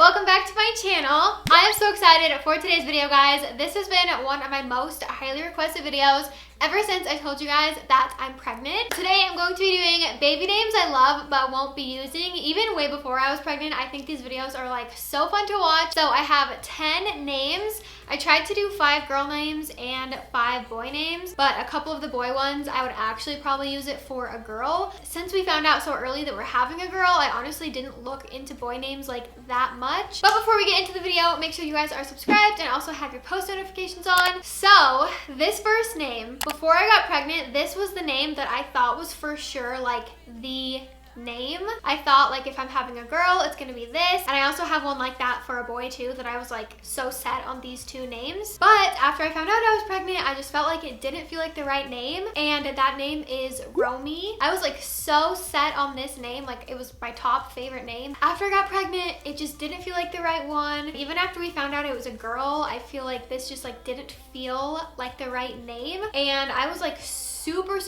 welcome back to my channel. I am so excited for today's video, guys. This has been one of my most highly requested videos ever since I told you guys that I'm pregnant. Today I'm going to be doing baby names I love but won't be using. Even way before I was pregnant, I think these videos are like so fun to watch. So I have 10 names. I tried to do 5 girl names and 5 boy names, but a couple of the boy ones I would actually probably use it for a girl. Since we found out so early that we're having a girl, I honestly didn't look into boy names like that much. But before we get into the video, make sure you guys are subscribed and also have your post notifications on. So this first name, before I got pregnant, this was the name that I thought was for sure like the name. I thought like if I'm having a girl, it's gonna be this. And I also have one like that for a boy too, that I was like so set on these 2 names. But after I found out I was pregnant, I just felt like it didn't feel like the right name, and that name is Romy. I was like so set on this name, like it was my top favorite name. After I got pregnant, it just didn't feel like the right one. Even after we found out it was a girl, I feel like this just like didn't feel like the right name, and I was like super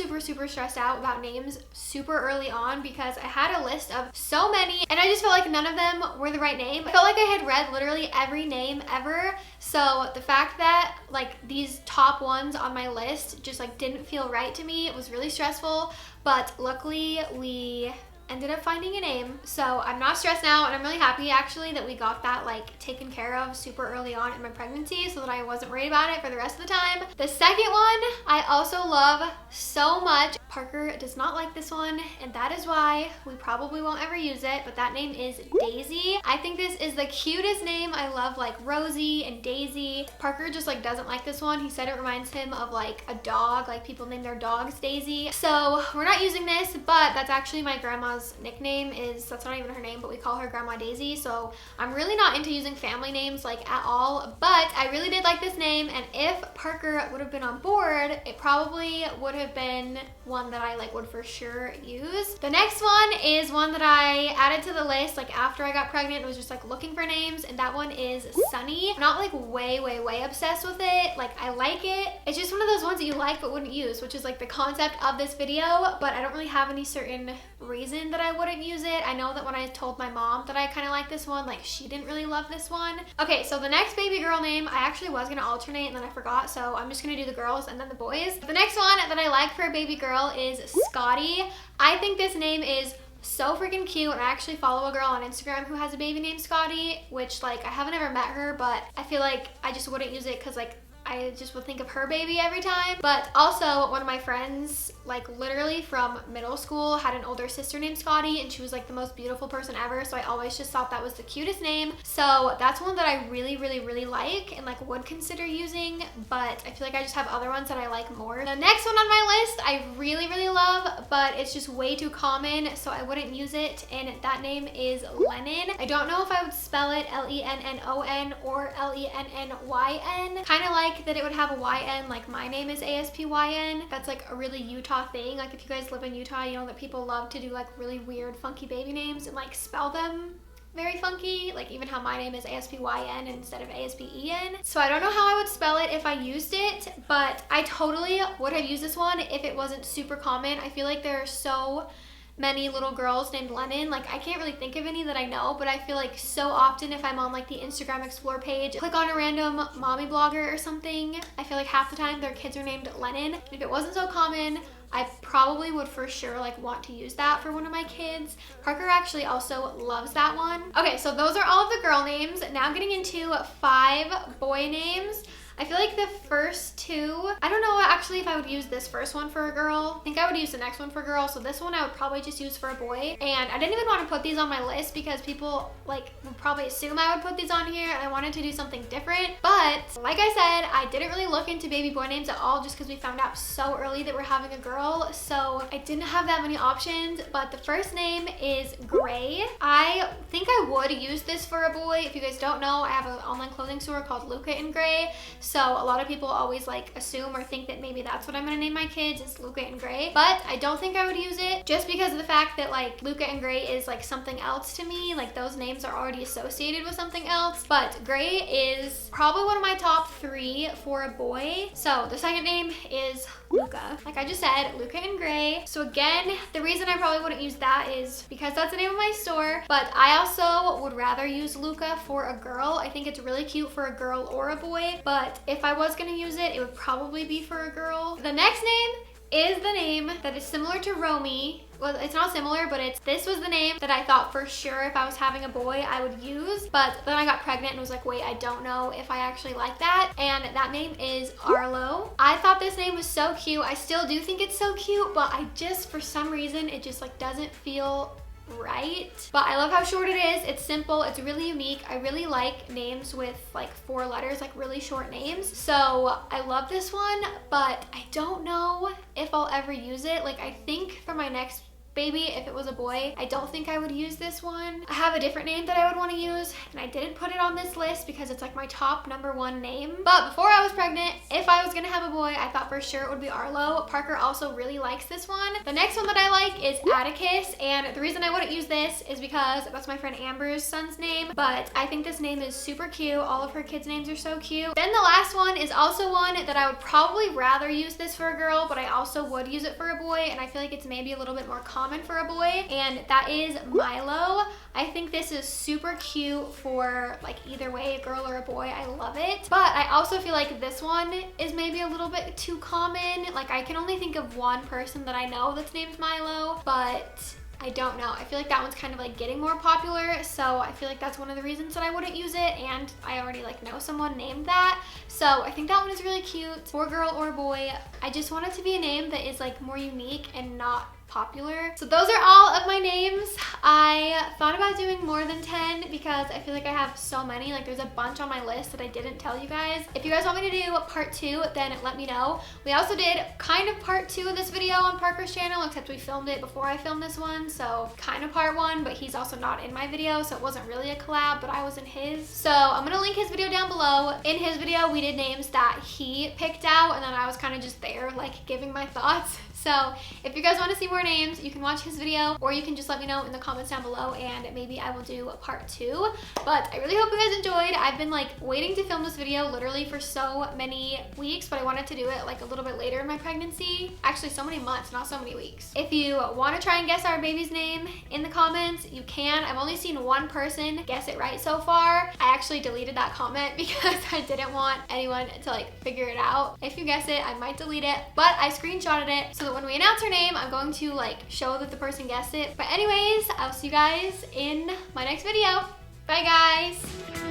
stressed out about names super early on because I had a list of so many and I just felt like none of them were the right name. I felt like I had read literally every name ever, so the fact that like these top ones on my list just like didn't feel right to me, it was really stressful. But luckily we ended up finding a name, so I'm not stressed now, and I'm really happy actually that we got that like taken care of super early on in my pregnancy so that I wasn't worried about it for the rest of the time. The second one I also love so much. Parker does not like this one, and that is why we probably won't ever use it, but that name is Daisy. I think this is the cutest name. I love like Rosie and Daisy. Parker just like doesn't like this one. He said it reminds him of like a dog, like people name their dogs Daisy. So we're not using this, but that's actually my grandma's nickname. That's not even her name, but we call her Grandma Daisy. So I'm really not into using family names like at all, but I really did like this name, and if Parker would have been on board, it probably would have been one that I like would for sure use. The next one is one that I added to the list like after I got pregnant and was just like looking for names, and that one is Sonny. I'm not like way obsessed with it. Like I like it. It's just one of those ones that you like but wouldn't use, which is like the concept of this video, but I don't really have any certain reason that I wouldn't use it. I know that when I told my mom that I kind of like this one, like she didn't really love this one. Okay, so the next baby girl name, I actually was gonna alternate and then I forgot, so I'm just gonna do the girls and then the boys. The next one that I like for a baby girl is Scottie. I think this name is so freaking cute, and I actually follow a girl on Instagram who has a baby named Scottie, which like I haven't ever met her, but I feel like I just wouldn't use it because like I just would think of her baby every time. But also one of my friends, like literally from middle school, had an older sister named Scottie, and she was like the most beautiful person ever, so I always just thought that was the cutest name. So that's one that I really like and like would consider using, but I feel like I just have other ones that I like more. The next one on my list I really love, but it's just way too common, so I wouldn't use it, and that name is Lennon. I don't know if I would spell it Lennon or Lennyn. Kind of like that it would have a YN, like my name is Aspyn. That's like a really Utah thing. Like if you guys live in Utah, you know that people love to do like really weird funky baby names and like spell them very funky, like even how my name is Aspyn instead of Aspen. So I don't know how I would spell it if I used it, but I totally would have used this one if it wasn't super common. I feel like there are so many little girls named Lennon. Like I can't really think of any that I know, but I feel like so often if I'm on like the Instagram Explore page, click on a random mommy blogger or something, I feel like half the time their kids are named Lennon. If it wasn't so common, I probably would for sure like want to use that for one of my kids. Parker actually also loves that one. Okay, so those are all of the girl names. Now getting into 5 boy names. I feel like the first 2, I don't know actually if I would use this first one for a girl. I think I would use the next one for a girl, so this one I would probably just use for a boy. And I didn't even want to put these on my list because people like would probably assume I would put these on here, and I wanted to do something different. But like I said, I didn't really look into baby boy names at all just because we found out so early that we're having a girl, so I didn't have that many options. But the first name is Gray. I think I would use this for a boy. If you guys don't know, I have an online clothing store called Lucca in Gray. So a lot of people always like assume or think that maybe that's what I'm gonna name my kids, is Lucca and Gray. But I don't think I would use it just because of the fact that like Lucca and Gray is like something else to me. Like those names are already associated with something else. But Gray is probably one of my top 3 for a boy. So the second name is Lucca. Like I just said, Lucca in gray. So again, the reason I probably wouldn't use that is because that's the name of my store, but I also would rather use Lucca for a girl. I think it's really cute for a girl or a boy, but if I was gonna use it, it would probably be for a girl. The next name is the name that is similar to Romy. Well, it's not similar, but this was the name that I thought for sure if I was having a boy I would use, but then I got pregnant and was like, wait, I don't know if I actually like that, and that name is Arlo. I thought this name was so cute. I still do think it's so cute, but I just, for some reason, it just like doesn't feel right. But I love how short it is. It's simple, it's really unique. I really like names with like 4 letters, like really short names. So I love this one, but I don't know if I'll ever use it. Like I think for my next baby, if it was a boy, I don't think I would use this one. I have a different name that I would want to use, and I didn't put it on this list because it's like my top #1 name. But before I was pregnant, if I was gonna have a boy, I thought for sure it would be Arlo. Parker also really likes this one. The next one that I like is Atticus, and the reason I wouldn't use this is because that's my friend Amber's son's name, but I think this name is super cute. All of her kids' names are so cute. Then the last one is also one that I would probably rather use this for a girl, but I also would use it for a boy, and I feel like it's maybe a little bit more common for a boy, and that is Milo. I think this is super cute for like either way, a girl or a boy. I love it. But I also feel like this one is maybe a little bit too common. Like I can only think of one person that I know that's named Milo, but I don't know. I feel like that one's kind of like getting more popular, so I feel like that's one of the reasons that I wouldn't use it, and I already like know someone named that. So I think that one is really cute for a girl or a boy. I just want it to be a name that is like more unique and not popular. So those are all of my names. I thought about doing more than 10 because I feel like I have so many. Like there's a bunch on my list that I didn't tell you guys. If you guys want me to do part 2, then let me know. We also did kind of part 2 of this video on Parker's channel, except we filmed it before I filmed this one, so kind of part 1, but he's also not in my video, so it wasn't really a collab, but I was in his. So I'm gonna link his video down below. In his video, we did names that he picked out, and then I was kind of just there like giving my thoughts. So if you guys want to see more names, you can watch his video, or you can just let me know in the comments down below, and maybe I will do a part 2. But I really hope you guys enjoyed. I've been like waiting to film this video literally for so many weeks, but I wanted to do it like a little bit later in my pregnancy. Actually, so many months, not so many weeks. If you want to try and guess our baby's name in the comments, you can. I've only seen one person guess it right so far. I actually deleted that comment because I didn't want anyone to like figure it out. If you guess it, I might delete it, but I screenshotted it so that when we announce her name, I'm going to like show that the person guessed it. But anyways, I'll see you guys in my next video. Bye guys.